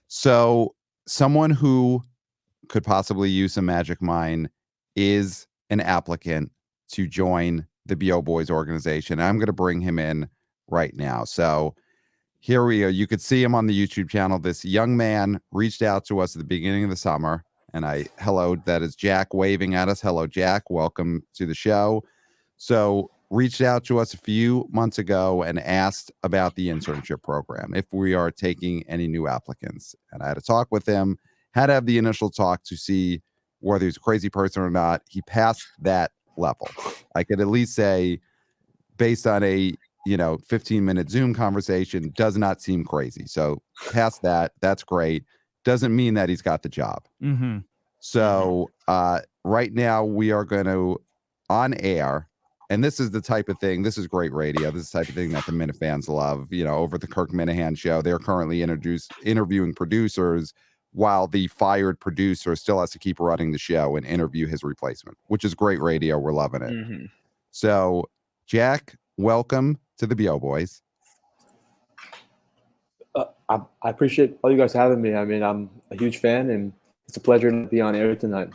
So someone who could possibly use some magic mind is an applicant to join the B.O. Boys organization. I'm going to bring him in right now. So here we are. You could see him on the YouTube channel. This young man reached out to us at the beginning of the summer, and that is Jack waving at us. Hello, Jack. Welcome to the show. So reached out to us a few months ago and asked about the internship program, if we are taking any new applicants. And I had a talk with him, had to have the initial talk to see whether he's a crazy person or not. He passed that level. I could at least say, based on a 15-minute Zoom conversation, does not seem crazy. So past that, that's great. Doesn't mean that he's got the job. Mm-hmm. So right now we are going to, on air, and this is the type of thing, this is great radio. This is the type of thing that the Minute fans love. Over the Kirk Minahan show, they're currently interviewing producers while the fired producer still has to keep running the show and interview his replacement, which is great radio. We're loving it. Mm-hmm. So, Jack, welcome to the B.O. Boys. I appreciate all you guys having me. I mean, I'm a huge fan, and it's a pleasure to be on air tonight.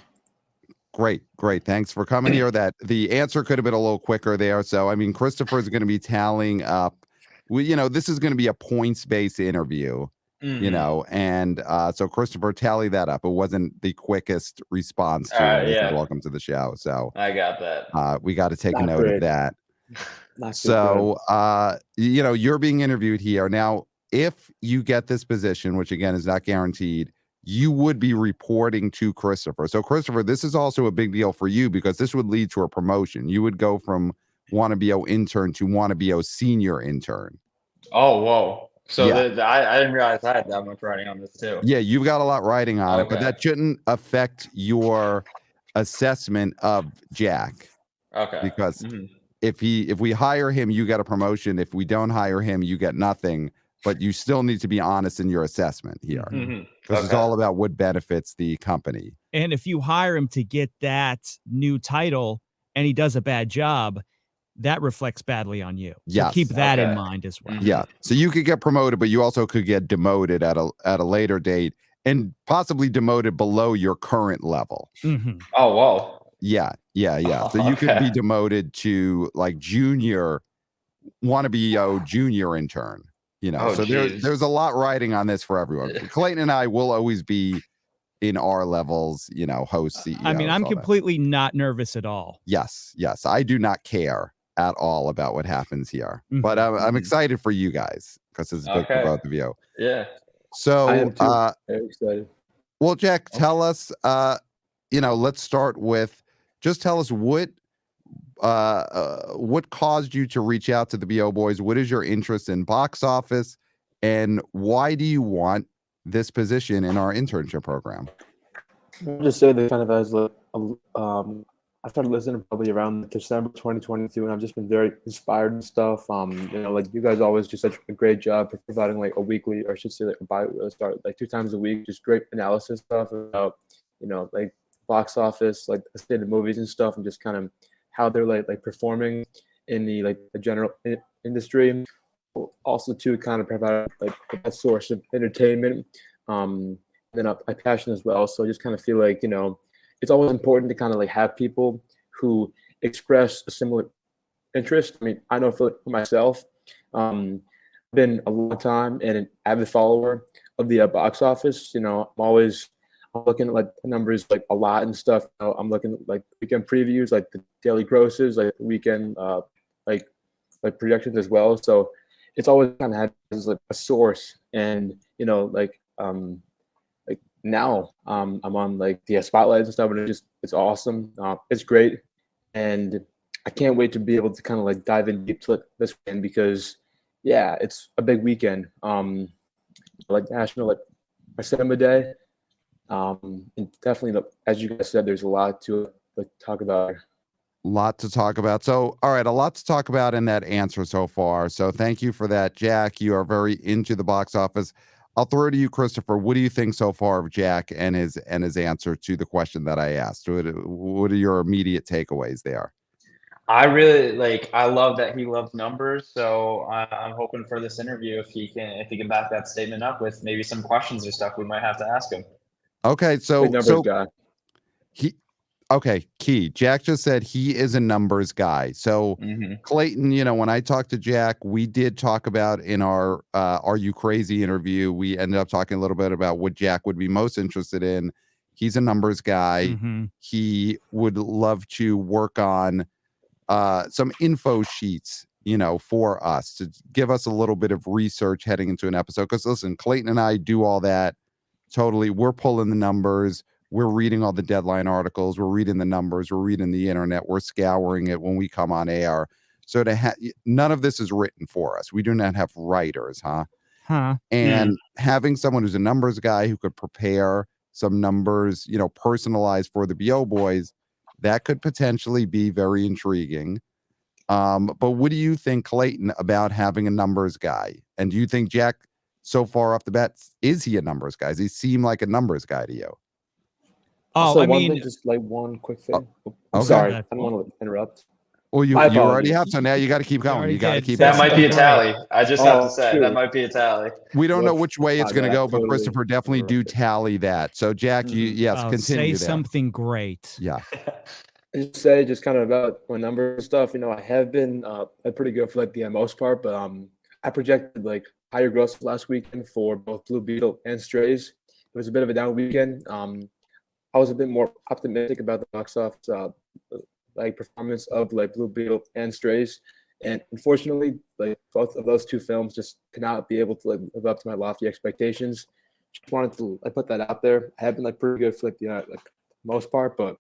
Great. Thanks for coming here. That the answer could have been a little quicker there. So, I mean, Christopher is going to be tallying up. This is going to be a points-based interview, and so Christopher, tally that up. It wasn't the quickest response to welcome to the show. So I got that. We got to take a note of that. So, you're being interviewed here. Now, if you get this position, which again is not guaranteed, you would be reporting to Christopher. So, Christopher, this is also a big deal for you because this would lead to a promotion. You would go from Wanna B.O intern to Wanna B.O senior intern. Oh, whoa. So I didn't realize I had that much writing on this too. Yeah, you've got a lot writing on it, but that shouldn't affect your assessment of Jack. Okay. Because if we hire him, you get a promotion. If we don't hire him, you get nothing. But you still need to be honest in your assessment here. Because it's all about what benefits the company. And if you hire him to get that new title and he does a bad job, that reflects badly on you. So keep that in mind as well. Yeah. So you could get promoted, but you also could get demoted at a later date and possibly demoted below your current level. Oh, whoa. Yeah. So you could be demoted to like junior, Wanna B.O junior intern. So there's a lot riding on this for everyone. Clayton and I will always be in our levels, host, CEOs. I mean, I'm completely not nervous at all. Yes. I do not care at all about what happens here. But I'm excited for you guys because it's big for both of you. Yeah. So, I am too. Very excited. Well, Jack, tell us, let's start with, just tell us what caused you to reach out to the B.O. Boys? What is your interest in box office? And why do you want this position in our internship program? I'll just say that kind of as I started listening probably around December 2022, and I've just been very inspired and stuff. You guys always do such a great job for providing like a weekly, or I should say like 2 times a week, just great analysis stuff about, like box office, like the state of movies and stuff, and just kind of how they're like performing in the general industry. Also to kind of provide like a source of entertainment, then a passion as well. So I just kind of feel like, it's always important to kind of like have people who express a similar interest. I mean, I know for myself, been a long time and an avid follower of the box office. I'm looking at like the numbers like a lot and stuff. I'm looking at like weekend previews, like the daily grosses, like the weekend like projections as well. So it's always kind of had as like a source. And now I'm on like the spotlights and stuff, and it's awesome. It's great, and I can't wait to be able to kind of like dive in deep to this weekend because it's a big weekend. Like National Cinema Day. And definitely, as you guys said, there's a lot to talk about. Lot to talk about. So, all right, a lot to talk about in that answer so far. So thank you for that, Jack. You are very into the box office. I'll throw it to you, Christopher. What do you think so far of Jack and his answer to the question that I asked? What are your immediate takeaways there? I really I love that he loves numbers, so I'm hoping for this interview if he can back that statement up with maybe some questions or stuff we might have to ask him. Okay, Big so numbers guy. Key. Jack just said he is a numbers guy. So Clayton, when I talked to Jack, we did talk about in our Are You Crazy interview, we ended up talking a little bit about what Jack would be most interested in. He's a numbers guy. He would love to work on some info sheets, for us to give us a little bit of research heading into an episode. Because listen, Clayton and I do all that. Totally. We're pulling the numbers. We're reading all the deadline articles. We're reading the numbers. We're reading the internet. We're scouring it when we come on air. So none of this is written for us. We do not have writers, And having someone who's a numbers guy who could prepare some numbers, personalized for the BO boys, that could potentially be very intriguing. But what do you think, Clayton, about having a numbers guy? And do you think Jack, so far off the bat, is he a numbers guy? Does he seem like a numbers guy to you? Oh, I mean, just like one quick thing. Okay. Sorry, I don't want to interrupt. Well, you already have, so now you got to keep going. You got to keep. That going. might be a tally. I just have to say that might be a tally. We don't know which way it's going to go, but Christopher, definitely do tally that. So, Jack, continue. Say something great. Yeah. I just kind of about my numbers and stuff. I have been pretty good for the most part, but I projected higher gross last weekend for both Blue Beetle and Strays. It was a bit of a down weekend. I was a bit more optimistic about the box office performance of Blue Beetle and Strays, and unfortunately, both of those two films just cannot be able to live up to my lofty expectations. Just wanted to put that out there. I have been pretty good for the most part, but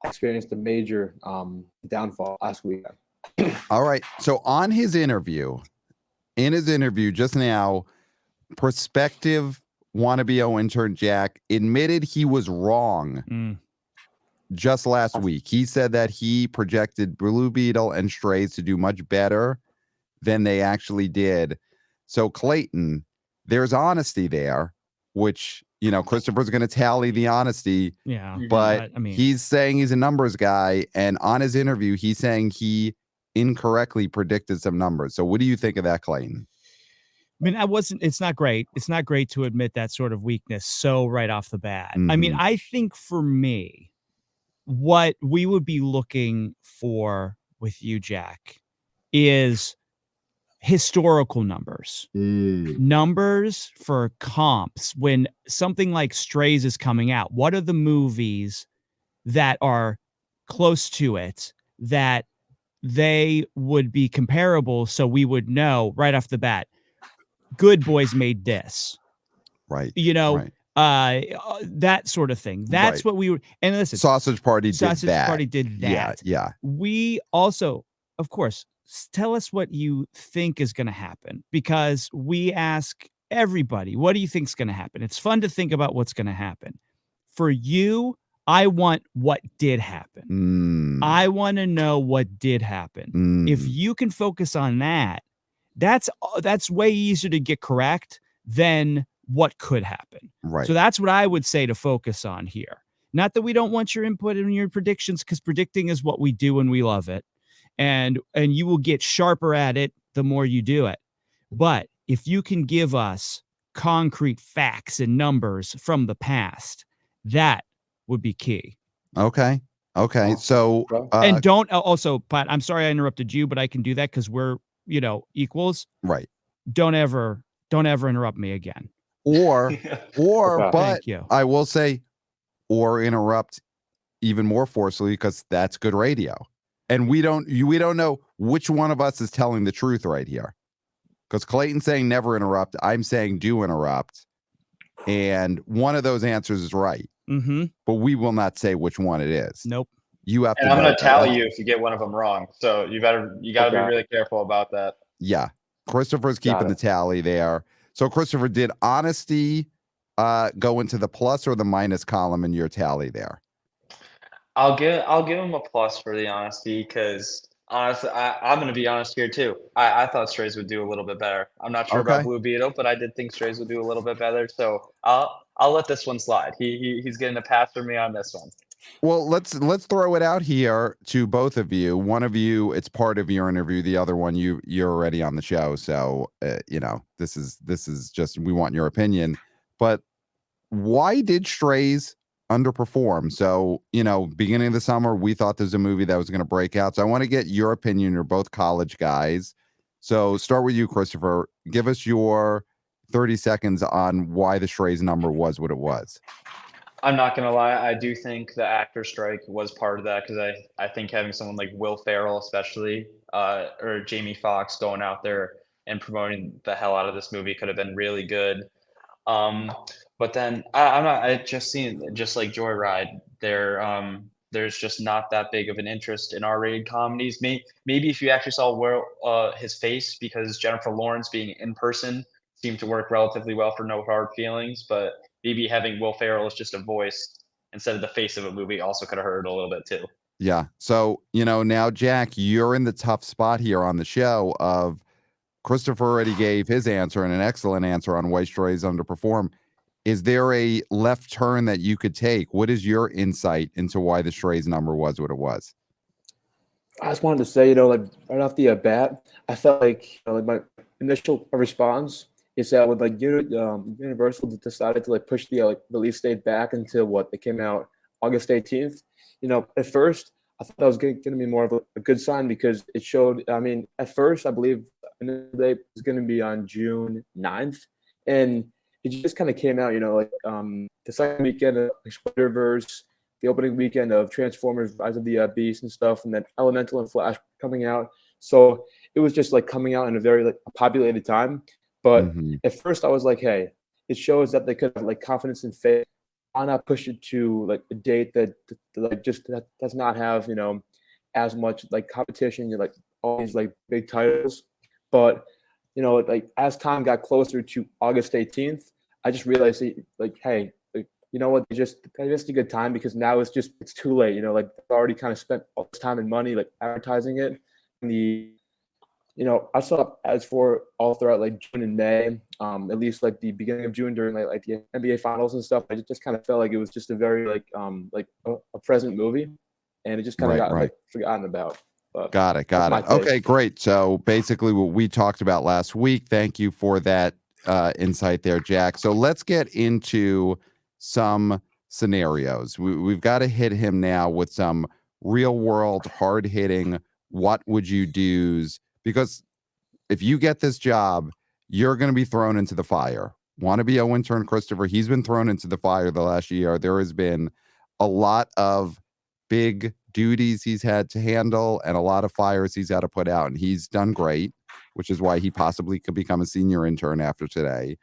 I experienced a major downfall last week. All right. So in his interview just now, prospective Wanna B.O intern Jack admitted he was wrong just last week. He said that he projected Blue Beetle and Strays to do much better than they actually did. So Clayton, there's honesty there, which Christopher's going to tally the honesty. Yeah, but I mean, he's saying he's a numbers guy, and on his interview, he's saying he incorrectly predicted some numbers. So what do you think of that, Clayton? I mean, it's not great. It's not great to admit that sort of weakness so right off the bat. I mean, I think for me, what we would be looking for with you, Jack, is historical numbers. Numbers for comps. When something like Strays is coming out, what are the movies that are close to it that they would be comparable, so we would know right off the bat, Good Boys made this, right? That sort of thing. That's what we were. And listen, Sausage Party did that. Yeah. We also, of course, tell us what you think is going to happen, because we ask everybody, what do you think is going to happen? It's fun to think about what's going to happen. For you, I want what did happen. I want to know what did happen. If you can focus on that, that's way easier to get correct than what could happen. Right. So that's what I would say to focus on here. Not that we don't want your input and your predictions, because predicting is what we do and we love it. And you will get sharper at it the more you do it. But if you can give us concrete facts and numbers from the past, that would be key. Okay. So and don't also, Pat, I'm sorry I interrupted you, but I can do that because we're equals. Right. Don't ever interrupt me again. Or but you. I will say, or interrupt even more forcefully, because that's good radio. And we don't know which one of us is telling the truth right here. Because Clayton's saying never interrupt. I'm saying do interrupt. And one of those answers is right. But we will not say which one it is. Nope. You have and to. I'm going to tally you if you get one of them wrong. So you got to be really careful about that. Yeah. Christopher's keeping the tally there. So Christopher, did honesty go into the plus or the minus column in your tally there? I'll give him a plus for the honesty, because honestly, I'm going to be honest here too. I thought Strays would do a little bit better. I'm not sure about Blue Beetle, but I did think Strays would do a little bit better. So I'll let this one slide. He's getting a pass for me on this one. Well, let's throw it out here to both of you. One of you, it's part of your interview. The other one, you're already on the show, so this is just we want your opinion. But why did Strays underperform? So beginning of the summer, we thought there's a movie that was going to break out. So I want to get your opinion. You're both college guys, so start with you, Christopher. Give us your 30 seconds on why the Strays number was what it was. I'm not gonna lie, I do think the actor strike was part of that because I think having someone like Will Ferrell, especially, or Jamie Foxx going out there and promoting the hell out of this movie could have been really good. But then I just seen just like Joyride, there's just not that big of an interest in R-rated comedies. Maybe if you actually saw his face, because Jennifer Lawrence being in person seemed to work relatively well for No Hard Feelings, but maybe having Will Ferrell as just a voice instead of the face of a movie also could have hurt a little bit too. Yeah. So, now, Jack, you're in the tough spot here on the show of Christopher already gave his answer and an excellent answer on why Strays underperform. Is there a left turn that you could take? What is your insight into why the Strays number was what it was? I just wanted to say, like right off the bat, I felt like, like my initial response is that with like Universal decided to like push the release date back until what it came out August 18th. At first I thought that was going to be more of a good sign because it showed. I mean, at first I believe the date was going to be on June 9th, and it just kind of came out. Like the second weekend of Spider-Verse, the opening weekend of Transformers: Rise of the Beast and stuff, and then Elemental and Flash coming out. So it was just like coming out in a very like populated time. But at first I was like, hey, it shows that they could have like confidence and faith. Why not push it to like a date that like just that does not have as much like competition, like all these like big titles. But like as time got closer to August 18th, I just realized that, like, hey, like, you know what, they missed a good time because now it's too late. Like they've already kind of spent all this time and money like advertising it. I saw ads for all throughout like June and May, at least like the beginning of June during like the NBA finals and stuff. I just kind of felt like it was just a very like a present movie, and it just kind of got like forgotten about. But got it. Okay, great. So basically what we talked about last week. Thank you for that insight there, Jack. So let's get into some scenarios. We've got to hit him now with some real world, hard hitting, what would you do's? Because if you get this job, you're going to be thrown into the fire. Wanna B.O intern Christopher, he's been thrown into the fire the last year. There has been a lot of big duties he's had to handle and a lot of fires he's had to put out. And he's done great, which is why he possibly could become a senior intern after today.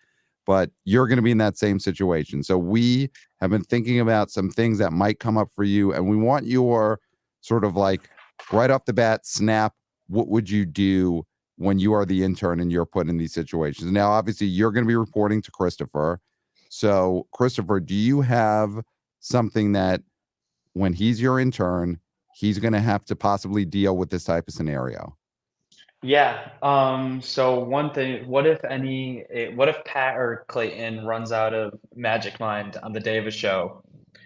But you're going to be in that same situation. So we have been thinking about some things that might come up for you. And we want your sort of like right off the bat snap. What would you do when you are the intern and you're put in these situations? Now, obviously, you're going to be reporting to Christopher. So, Christopher, do you have something that when he's your intern, he's going to have to possibly deal with this type of scenario? Yeah. So one thing, what if Pat or Clayton runs out of Magic Mind on the day of a show?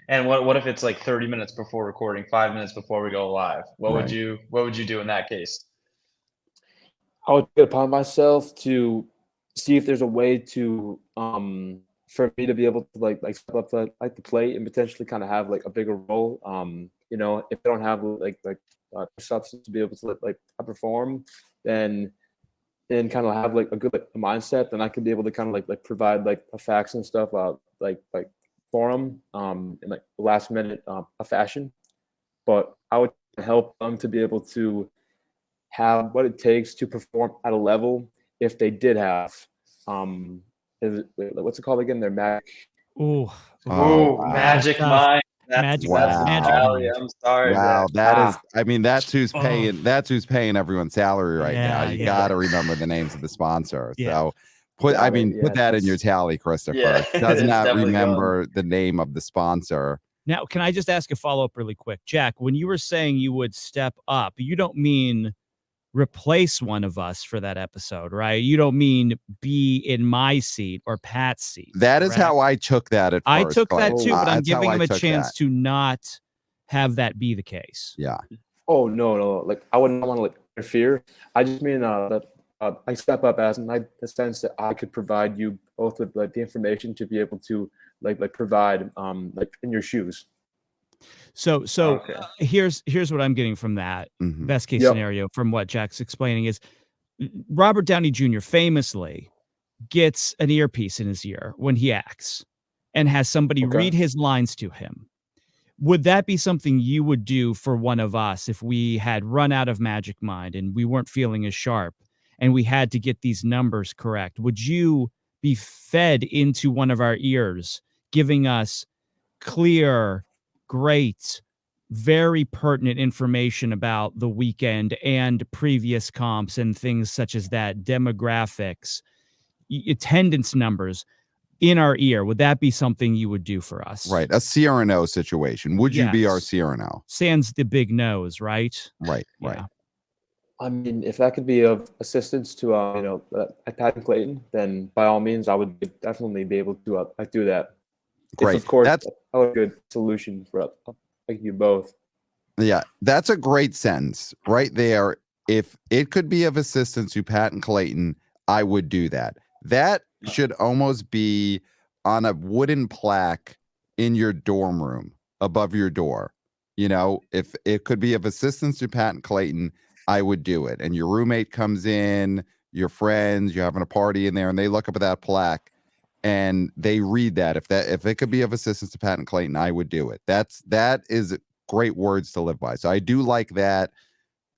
And what if it's like 30 minutes before recording, 5 minutes before we go live? What would you do in that case? I would take it upon myself to see if there's a way to for me to be able to like step up to like the plate and potentially kind of have like a bigger role. If I don't have like substance to be able to like perform, then kind of have like a good mindset, then I could be able to kind of like provide like facts and stuff like for them in like last minute a fashion. But I would help them to be able to have what it takes to perform at a level if they did have what's it called again? Their magic. Magic Mind. Magic Mind. I'm sorry. Wow, Jack. that is. I mean, that's who's paying. That's who's paying everyone's salary right now. You got to remember the names of the sponsor. So put that in your tally, Christopher. Yeah, Does not remember the name of the sponsor. Now, can I just ask a follow-up really quick? Jack, when you were saying you would step up, you don't mean replace one of us for that episode, right? You don't mean be in my seat or Pat's seat. That is how I took that at first. I took that too, but I'm giving him a chance to not have that be the case. Yeah. Oh no. Like I wouldn't want to like interfere. I just mean that I step up as in the sense that I could provide you both with like the information to be able to like provide like in your shoes. So Okay. here's what I'm getting from that Mhm. best case Yep. scenario from what Jack's explaining is Robert Downey Jr. famously gets an earpiece in his ear when he acts and has somebody Okay. read his lines to him. Would that be something you would do for one of us if we had run out of Magic Mind and we weren't feeling as sharp and we had to get these numbers correct? Would you be fed into one of our ears, giving us clear, great, very pertinent information about the weekend and previous comps and things such as that, demographics, attendance numbers in our ear? Would that be something you would do for us? Right. A CRNO situation. Would you be our Yes. CRNO? Sans the big nose, right? Right. Yeah. Right. I mean, if that could be of assistance to Pat and Clayton, then by all means, I would definitely be able to do that. Great. If, of course, That's a good solution for like you both. Yeah, that's a great sentence right there. If it could be of assistance to Pat and Clayton, I would do that. That should almost be on a wooden plaque in your dorm room above your door. You know, if it could be of assistance to Pat and Clayton, I would do it. And your roommate comes in, your friends, you're having a party in there, and they look up at that plaque and they read that. If it could be of assistance to Pat and Clayton, I would do it. That is great words to live by. So I do like that.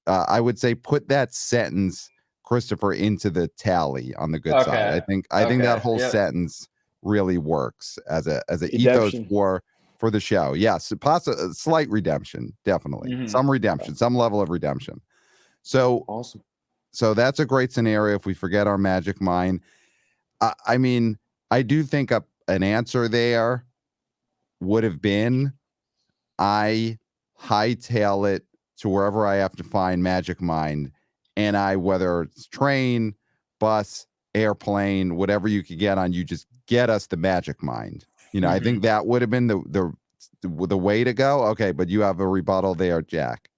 I would say put that sentence, Christopher, into the tally on the good side. I think that whole sentence really works as a ethos Redemption. for the show. Yes, a slight redemption, definitely. Mhm. Some redemption, some level of redemption. So Awesome. so that's a great scenario if we forget our magic mind. I mean, I do think an answer there would have been I hightail it to wherever I have to find Magic Mind, and whether it's train, bus, airplane, whatever you could get on, you just get us the Magic Mind. You know, I think that would have been the way to go. Okay, but you have a rebuttal there, Jack.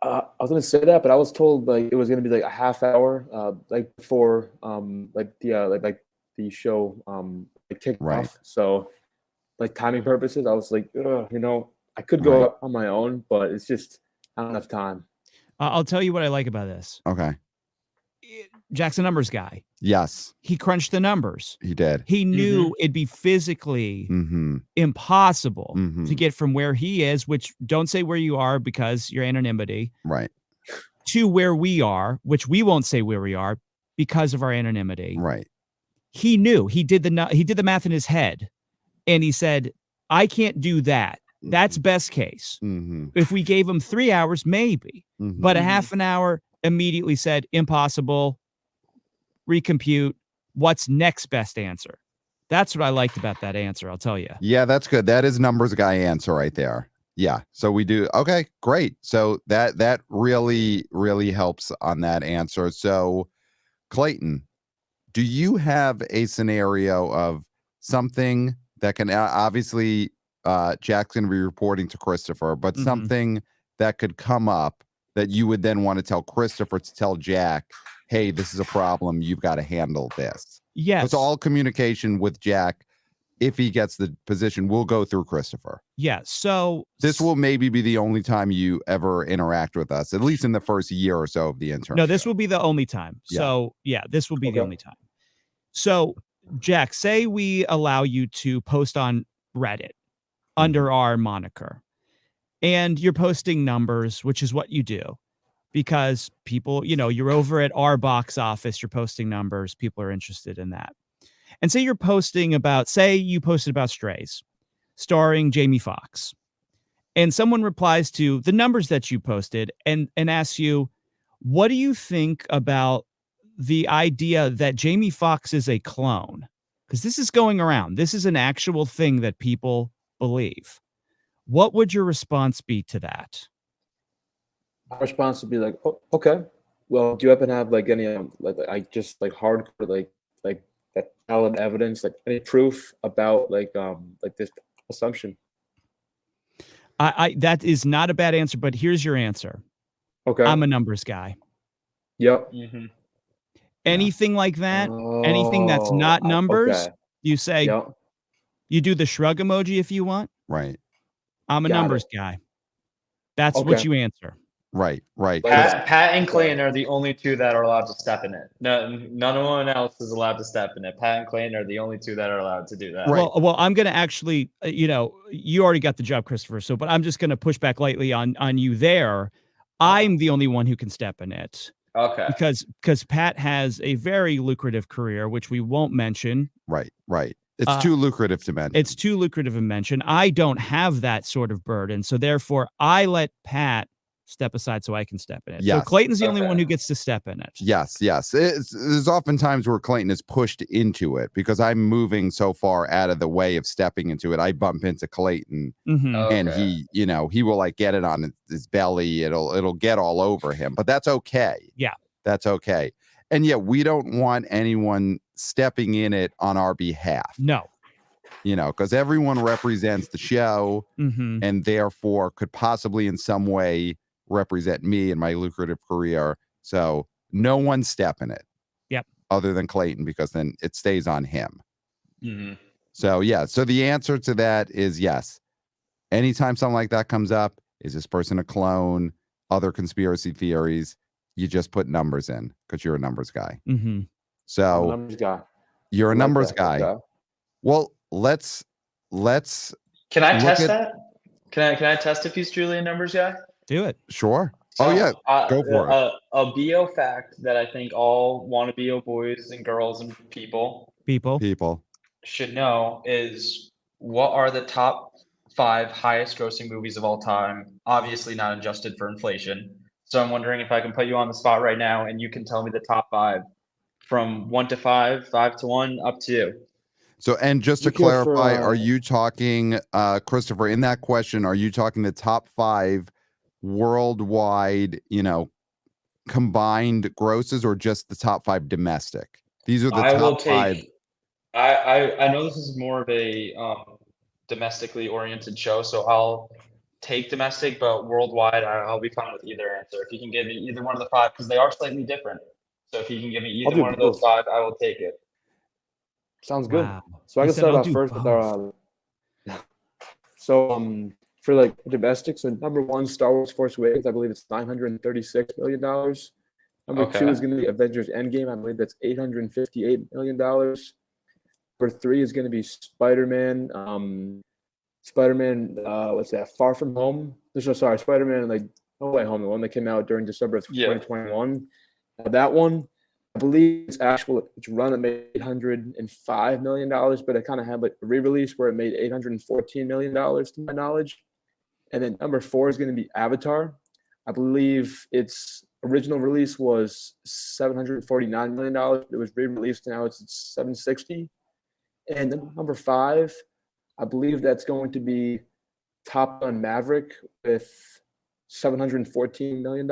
I was gonna say that, but I was told like it was gonna be like a half hour, like before, like the show, like kicked Right. off. So, like timing purposes, I was like, I could go up on my own, but it's just I don't have time. I'll tell you what I like about this. Okay. Jack's a numbers guy. Yes, He crunched the numbers. he did. He knew it'd be physically impossible to get from where he is, which don't say where you are because your anonymity, Right. to where we are, which we won't say where we are because of our anonymity. Right. He knew. He did the math in his head, and he said, "I can't do that. That's best case. If we gave him 3 hours, maybe, but a half an hour." Immediately said, "Impossible. Recompute. What's next best answer?" That's what I liked about that answer. I'll tell you. Yeah, that's good. That is numbers guy answer right there. Yeah. So we do. Okay, great. So that really helps on that answer. So Clayton, do you have a scenario of something that can obviously Jack's going to be reporting to Christopher, but something that could come up that you would then want to tell Christopher to tell Jack, hey, this is a problem. You've got to handle this. Yes. It's all communication with Jack. If he gets the position, we'll go through Christopher. Yeah. So this will maybe be the only time you ever interact with us, at least in the first year or so of the internship. No, this will be the only time. So yeah, this will be the only time. So Jack, say we allow you to post on Reddit under our moniker, and you're posting numbers, which is what you do because people, you're over at our box office, you're posting numbers, people are interested in that. And say you posted about Strays starring Jamie Foxx, and someone replies to the numbers that you posted and asks you, what do you think about the idea that Jamie Foxx is a clone? Because this is going around. This is an actual thing that people believe. What would your response be to that? My response would be like, oh, okay. Well, do you happen to have like any hardcore like that valid evidence, like any proof about like this assumption? I that is not a bad answer, but here's your answer. Okay. I'm a numbers guy. Yep. Mm-hmm. Anything like that, anything that's not numbers, Okay. you say, Yep. you do the shrug emoji if you want. Right. I'm a Got numbers it. guy. That's what Okay. you answer. Right. Right. Like 'Cause- Pat and Clayton are the only two that are allowed to step in it. No, none else is allowed to step in it. Pat and Clayton are the only two that are allowed to do that. Right. Well, I'm going to actually, you already got the job, Christopher. So, but I'm just going to push back lightly on you there. I'm the only one who can step in it. Okay. Because Pat has a very lucrative career, which we won't mention. Right. Right. It's too lucrative to mention. It's too lucrative to mention. I don't have that sort of burden. So therefore, I let Pat step aside so I can step in it. Yes. So Clayton's the only one who gets to step in it. Yes. There's often times where Clayton is pushed into it because I'm moving so far out of the way of stepping into it. I bump into Clayton Mm-hmm. and he will like get it on his belly. It'll get all over him, but that's okay. Yeah. That's okay. And yet we don't want anyone stepping in it on our behalf. No. Because everyone represents the show Mm-hmm. and therefore could possibly in some way represent me in my lucrative career. So no one step in it. Yep. Other than Clayton, because then it stays on him. Mm-hmm. So yeah. So the answer to that is yes. Anytime something like that comes up, is this person a clone? Other conspiracy theories, you just put numbers in because you're a numbers guy. Mm-hmm. I'm a So numbers guy. you're a I like numbers that. guy. Okay. Well, let's Can I look test at- that? Can I test if he's truly a numbers guy? Do it. sure. Oh yeah, go for it. A BO fact that I think all Wanna B.O boys and girls and people People. should know is what are the top 5 highest grossing movies of all time? Obviously not adjusted for inflation. So I'm wondering if I can put you on the spot right now and you can tell me the top 5 from 1 to 5, 5 to 1, up to you. So, and just to You care for, clarify, are you talking, Christopher, in that question, are you talking the top 5 worldwide, combined grosses or just the top 5 domestic? These are the I will top 5. take. I know this is more of a domestically oriented show, so I'll take domestic, but worldwide, I'll be fine with either answer. If you can give me either one of the 5, because they are slightly different. So if you can give me I'll either do one of those both. 5, I will take it. Sounds good. Wow. So I He can said, start "I'll off do first with both." our. So for like domestic, so number 1, Star Wars: Force Awakens, I believe it's $936 million. Number 2 Okay. is going to be Avengers: Endgame. I believe that's $858 million. Number 3 is going to be Spider-Man. What's that? Far From Home. Sorry, Spider-Man like No Way Home, the one that came out during December of Yeah. 2021. That one, I believe it's run it made $805 million, but it kind of had like a re-release where it made $814 million to my knowledge. And then number 4 is going to be Avatar. I believe its original release was $749 million. It was re-released, now it's $760. And then number 5, I believe that's going to be Top Gun Maverick with $714 million.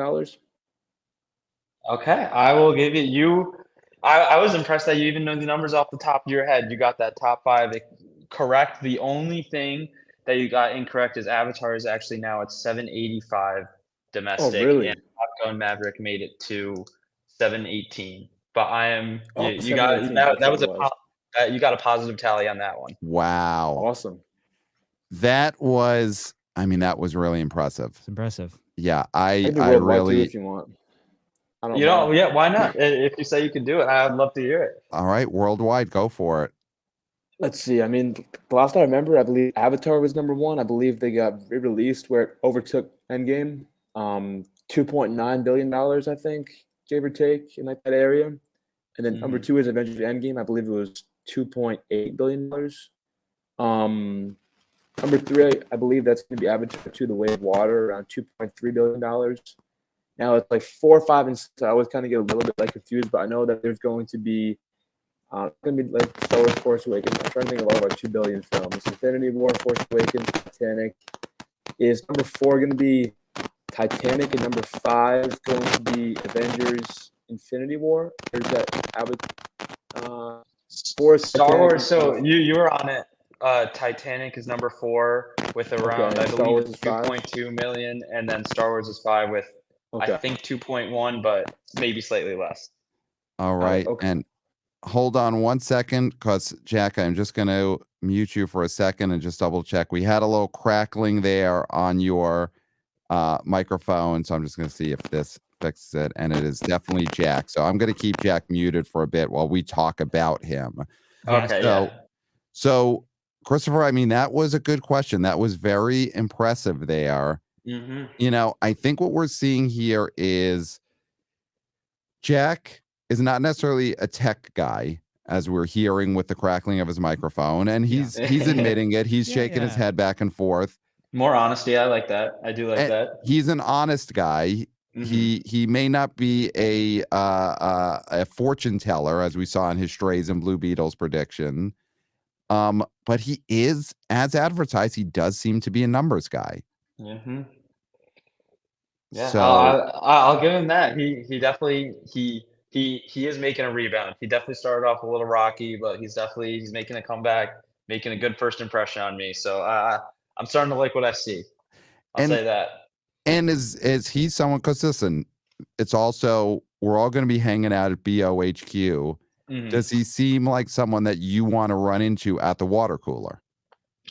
Okay, I will give it you. I was impressed that you even know the numbers off the top of your head. You got that top 5 correct. The only thing that you got incorrect is Avatar is actually now at 785 domestic. Oh, really? And Top Gun Maverick made it to 718. But I am Oh, you got 718, that that's was what it was. you got a positive tally on that one. Wow. Awesome. That was really impressive. It's impressive. Yeah, I I can do worldwide too really. if you want. I don't You know, mind. yeah, why not? If you say you can do it, I'd love to hear it. All right, worldwide, go for it. Let's see. I mean, the last I remember, I believe Avatar was number 1. I believe they got re-released where it overtook Endgame. $2.9 billion, I think, give or take, in like that area. And then number 2 is Avengers: Endgame. I believe it was $2.8 billion. Number 3, I believe that's going to be Avatar 2: The Way of Water, around $2.3 billion. Now it's like 4, 5, and 6. I always kind of get a little bit confused, but I know that there's going to be like Star Wars: Force Awakens. I'm trying to think of all of our 2 billion films. Infinity War, Force Awakens, Titanic. Is number 4 going to be Titanic, and number 5 going to be Avengers: Infinity War? Or is that Force Star Wars. So you were on it. Titanic is number 4 with around, I Star believe Wars it's is 5? 2.2 million, and then Star Wars is 5 with I Okay. think 2.1, but maybe slightly less. All right. Okay. And hold on one second, because Jack, I'm just going to mute you for a second and just double check. We had a little crackling there on your microphone, so I'm just going to see if this fixes it, and it is definitely Jack. So I'm going to keep Jack muted for a bit while we talk about him. Okay, So, so Christopher, I mean, that was a good question. That was very impressive there. Mm-hmm. You know, I think what we're seeing here is Jack is not necessarily a tech guy, as we're hearing with the crackling of his microphone, and he's admitting it. He's shaking his head back and forth. More honesty, I like that. I do like And that. he's an honest guy. He may not be a fortune teller, as we saw in his Strays and Blue Beetles prediction, but he is, as advertised, he does seem to be a numbers guy. Mm-hmm. Yeah, So I'll give him that. He definitely he is making a rebound. He definitely started off a little rocky, but he's making a comeback, making a good first impression on me. So I'm starting to like what I see. I'll say that. And is he someone? Because listen, it's also, we're all going to be hanging out at BOHQ. Does he seem like someone that you want to run into at the water cooler?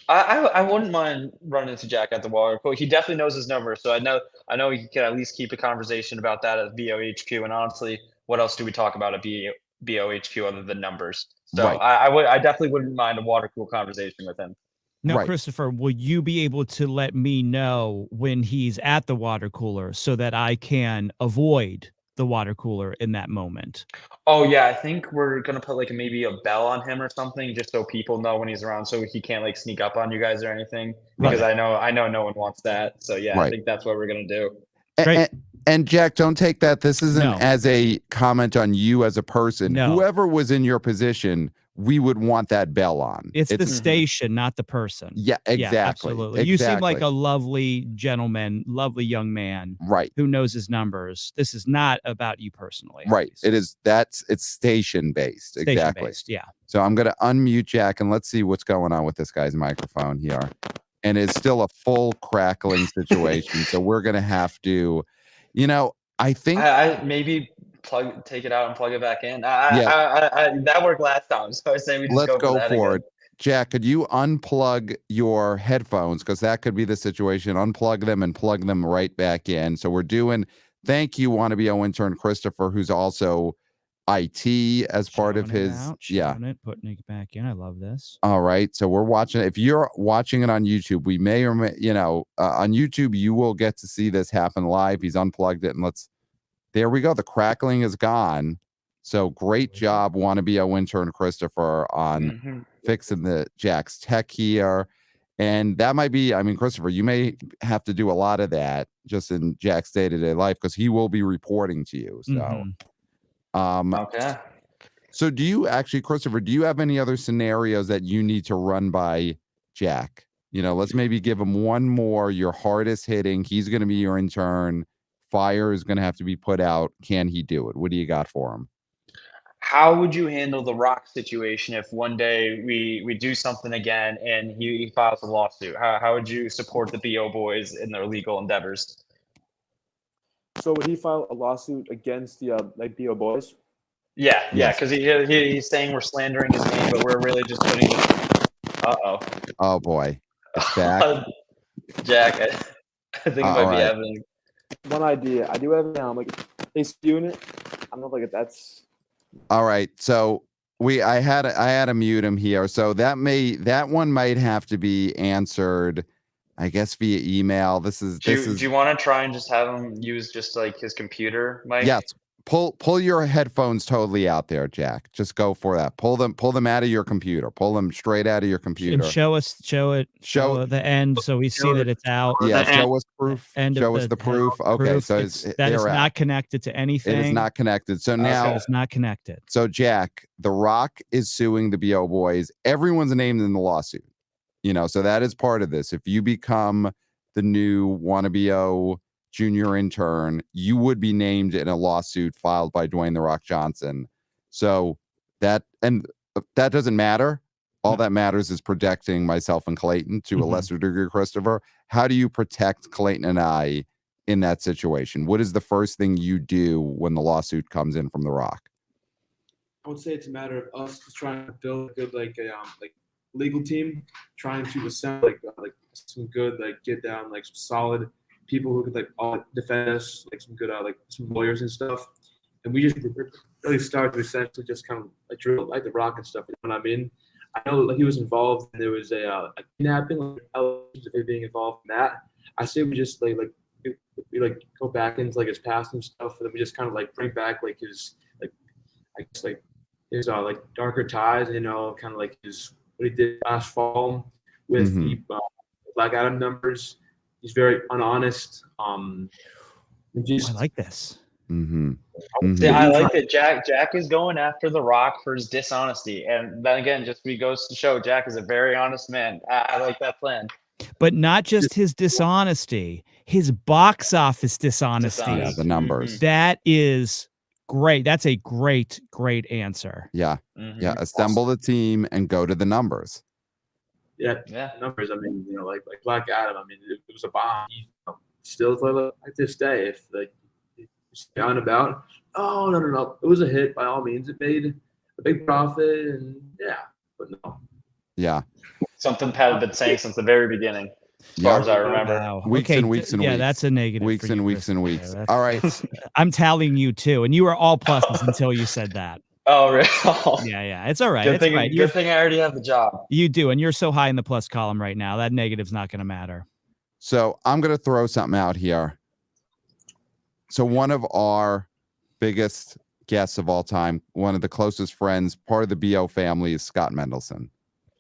I wouldn't mind running into Jack at the water cooler. He definitely knows his number, so I know he can at least keep a conversation about that at BOHQ. And honestly, what else do we talk about at BOHQ other than numbers? So Right. I definitely wouldn't mind a water cool conversation with him. Now, Right. Christopher, will you be able to let me know when he's at the water cooler so that I can avoid the water cooler in that moment? Oh yeah, I think we're gonna put like maybe a bell on him or something, just so people know when he's around, so he can't like sneak up on you guys or anything. Because I know no one wants that. So yeah, I think that's what we're gonna do. And Jack, don't take that. This isn't as a comment on you as a person. No. Whoever was in your position, we would want that bell on. It's the station, not the person. Yeah, exactly. Yeah, absolutely. You seem like a lovely gentleman, lovely young man, right? Who knows his numbers. This is not about you personally. Right. It's station based. Exactly. Yeah. So I'm going to unmute Jack and let's see what's going on with this guy's microphone here. And it's still a full crackling situation. So we're going to have to, I think I maybe take it out and plug it back in. That worked last time, so I say we just let's go for again. it. Jack, could you unplug your headphones? Because that could be the situation. Unplug them and plug them right back in. So we're doing, thank you, Wanna B.O intern Christopher, who's also IT as part of his. Putting it back in. I love this. All right. So we're watching. If you're watching it on YouTube, we may or may, on YouTube, you will get to see this happen live. He's unplugged it, and there we go. The crackling is gone. So great job, Wanna B.O intern Christopher, on fixing the Jack's tech here. And that might be, Christopher, you may have to do a lot of that just in Jack's day-to-day life, because he will be reporting to you. So, okay. So do you actually, Christopher, do you have any other scenarios that you need to run by Jack? Let's maybe give him one more, your hardest hitting. He's going to be your intern. Fire is going to have to be put out. Can he do it? What do you got for him? How would you handle the Rock situation if one day we do something again and he files a lawsuit? How would you support the BO boys in their legal endeavors? So would he file a lawsuit against the BO boys? Yeah, because he's saying we're slandering his name, but we're really just putting. Oh boy, it's back. Jack, I think it might be happening. One idea. I do have like a unit. I don't know if that's. All right, so I had to mute him here. So that one might have to be answered, I guess, via email. Do you want to try and just have him use just like his computer mic? Yes. Pull your headphones totally out there, Jack. Just go for that. Pull them out of your computer. Pull them straight out of your computer. And show the end so we see that it's out. Yeah, show us proof. Show us the proof. Okay, so that is not connected to anything. It is not connected. So now it's not connected. So Jack, The Rock is suing the BO boys. Everyone's named in the lawsuit. So that is part of this. If you become the new Wanna B.O junior intern, you would be named in a lawsuit filed by Dwayne The Rock Johnson. So that doesn't matter. all that matters is protecting myself and Clayton to a lesser degree, Christopher. How do you protect Clayton and I in that situation? What is the first thing you do when the lawsuit comes in from The Rock? I would say it's a matter of us just trying to build a good like legal team, trying to assemble some good get down some solid people who could all defend us, some good some lawyers and stuff. And we just really started to essentially just kind of drill The Rock and stuff. You know what I mean? I know he was involved, and there was a kidnapping, allegations of him being involved in that. I say we just we go back into his past and stuff, and then we just kind of bring back his his darker ties, kind of his what he did last fall with the Black Adam numbers. He's very unhonest. I like this. Yeah, I like that Jack is going after The Rock for his dishonesty. And then again, just goes to show Jack is a very honest man. I like that plan. But not just his dishonesty, his box office dishonesty. Yeah, the numbers. That is great. That's a great answer. Yeah. Yeah. Assemble the team and go to the numbers. Yeah. Numbers. I mean, like Black Adam, I mean, it was a bomb. Still like this day, if down about, oh no, it was a hit by all means. It made a big profit, and but no. Yeah. Something Pat had been saying since the very beginning, as far as I remember. Wow. Weeks and weeks and weeks. That's a negative. Weeks and weeks and weeks. All right. I'm tallying you too, and you were all pluses until you said that. Oh, really? Yeah. It's all right. Good thing I already have the job. You do, and you're so high in the plus column right now. That negative's not going to matter. So I'm going to throw something out here. So one of our biggest guests of all time, one of the closest friends, part of the B.O. family, is Scott Mendelson,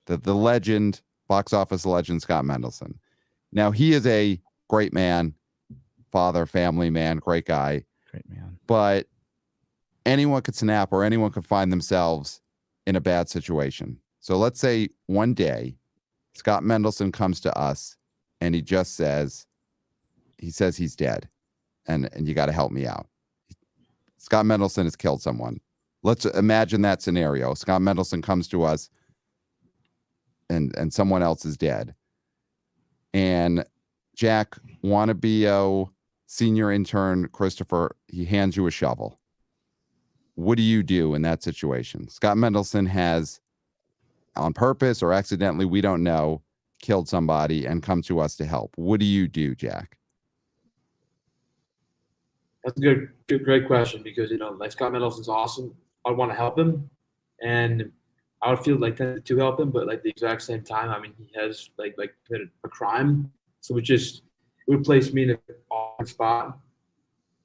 the legend, box office legend, Scott Mendelson. Now, he is a great man, father, family man, great guy. Great man. But anyone could snap or anyone could find themselves in a bad situation. So let's say one day Scott Mendelson comes to us and he just says he's dead. And you got to help me out. Scott Mendelson has killed someone. Let's imagine that scenario. Scott Mendelson comes to us and someone else is dead. And Jack, Wanna B.O, senior intern Christopher, he hands you a shovel. What do you do in that situation? Scott Mendelson has, on purpose or accidentally, we don't know, killed somebody and come to us to help. What do you do, Jack? That's a great question because Scott Mendelson's awesome. I want to help him, and I would feel tempted to help him, but the exact same time, I mean, he has committed a crime, so it would place me in an awkward spot.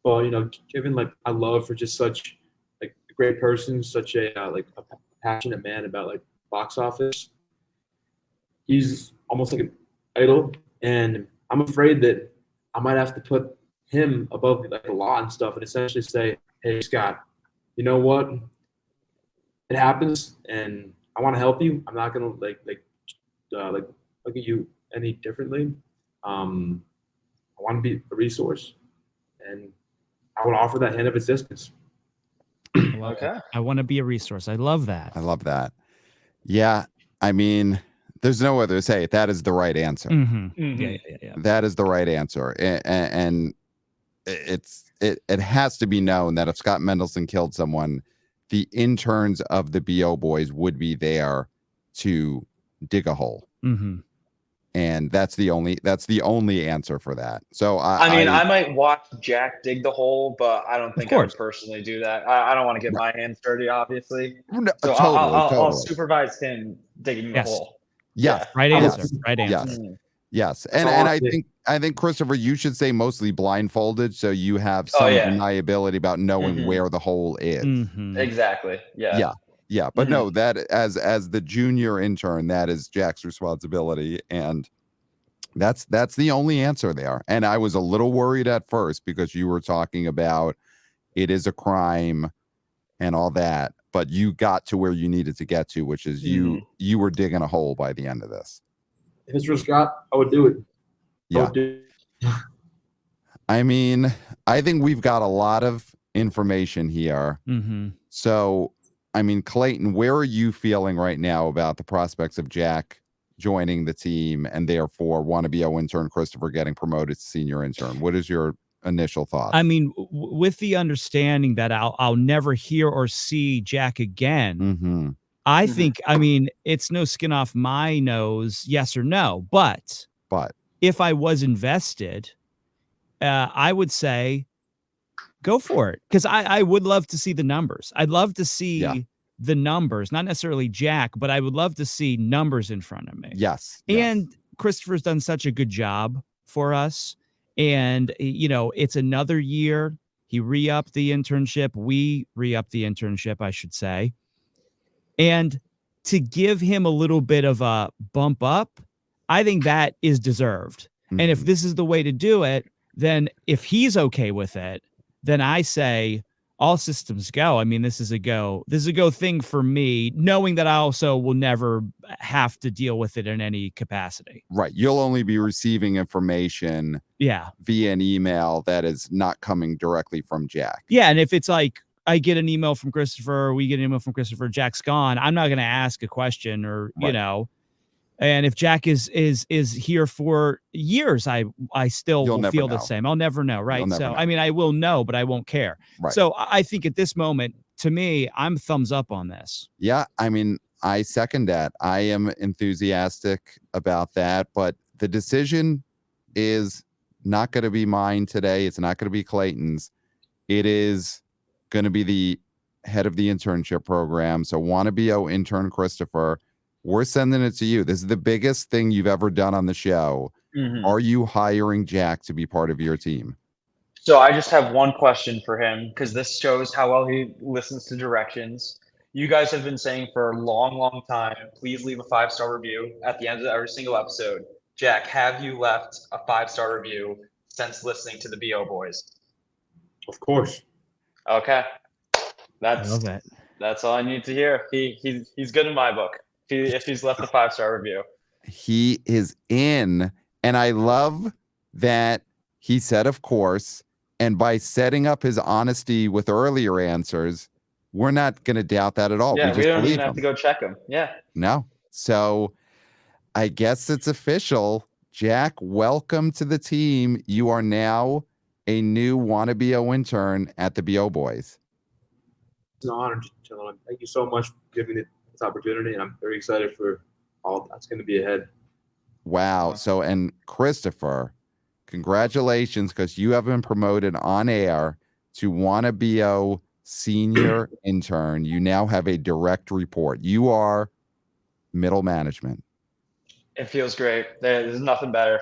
But given my love for just such a great person, such a a passionate man about box office, he's almost like an idol, and I'm afraid that I might have to put him above the law and stuff and essentially say, hey, Scott, you know what? It happens and I want to help you. I'm not going to look at you any differently. I want to be a resource and I would offer that hand of assistance. Okay. I want to be a resource. I love that. I love that. Yeah. I mean, there's no other to say it. That is the right answer. Yeah. That is the right answer. And it has to be known that if Scott Mendelson killed someone, the interns of the B.O. boys would be there to dig a hole. And that's the only answer for that. So I might watch Jack dig the hole, but I don't think I would personally do that. I don't want to get my hands dirty, obviously. No, so totally. I'll supervise him digging the hole. Yes. Right answer. Right answer. Yes. And I think Christopher, you should say mostly blindfolded, so you have some deniability about knowing where the hole is. Exactly. Yeah. Yeah. But no, that as the junior intern, that is Jack's responsibility, and that's the only answer there. And I was a little worried at first because you were talking about it is a crime and all that, but you got to where you needed to get to, which is you were digging a hole by the end of this. If it's for Scott, I would do it. Yeah. I mean, I think we've got a lot of information here. So, I mean, Clayton, where are you feeling right now about the prospects of Jack joining the team and therefore Wanna B.O intern Christopher getting promoted to senior intern? What is your initial thought? I mean, with the understanding that I'll never hear or see Jack again, Mm-hmm. I think, I mean, it's no skin off my nose, yes or no. But if I was invested, I would say go for it, because I would love to see the numbers. I'd love to see the numbers, not necessarily Jack, but I would love to see numbers in front of me. Yes. And Christopher's done such a good job for us. And, you know, it's another year. He re-upped the internship. We re-upped the internship, I should say. And to give him a little bit of a bump up, I think that is deserved. Mm-hmm. And if this is the way to do it, then if he's okay with it, then I say all systems go. I mean, this is a go thing for me, knowing that I also will never have to deal with it in any capacity. Right. You'll only be receiving information via an email that is not coming directly from Jack. Yeah. And if it's like, I get an email from Christopher, we get an email from Christopher, Jack's gone, I'm not going to ask a question or, you know, and if Jack is here for years, I still will feel the same. I'll never know. Right. So, I mean, I will know, but I won't care. Right. So I think at this moment, to me, I'm thumbs up on this. Yeah. I mean, I second that. I am enthusiastic about that, but the decision is not going to be mine today. It's not going to be Clayton's. It is going to be the head of the internship program. So Wanna B.O intern Christopher, we're sending it to you. This is the biggest thing you've ever done on the show. Mm-hmm. Are you hiring Jack to be part of your team? So I just have one question for him, because this shows how well he listens to directions. You guys have been saying for a long, long time, please leave a 5-star review at the end of every single episode. Jack, have you left a 5-star review since listening to the B.O Boys? Of course. Okay. I love that. That's all I need to hear. He's good in my book. If he's left a 5-star review. He is in. And I love that he said, of course, and by setting up his honesty with earlier answers, we're not going to doubt that at all. Yeah, we don't even have him. to go check him. Yeah. No. So I guess it's official. Jack, welcome to the team. You are now a new Wanna B.O intern at the B.O Boys. It's an honor, gentlemen. Thank you so much for giving me this opportunity, and I'm very excited for all that's going to be ahead. Wow. So, and Christopher, congratulations, because you have been promoted on air to Wanna B.O senior intern. You now have a direct report. You are middle management. It feels great. There's nothing better.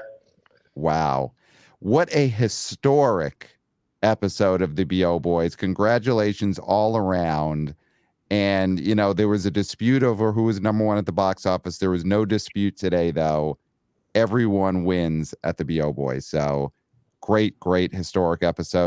Wow. What a historic episode of the B.O Boys. Congratulations all around. And, you know, there was a dispute over who was number one at the box office. There was no dispute today, though. Everyone wins at the B.O Boys. So great, great historic episode.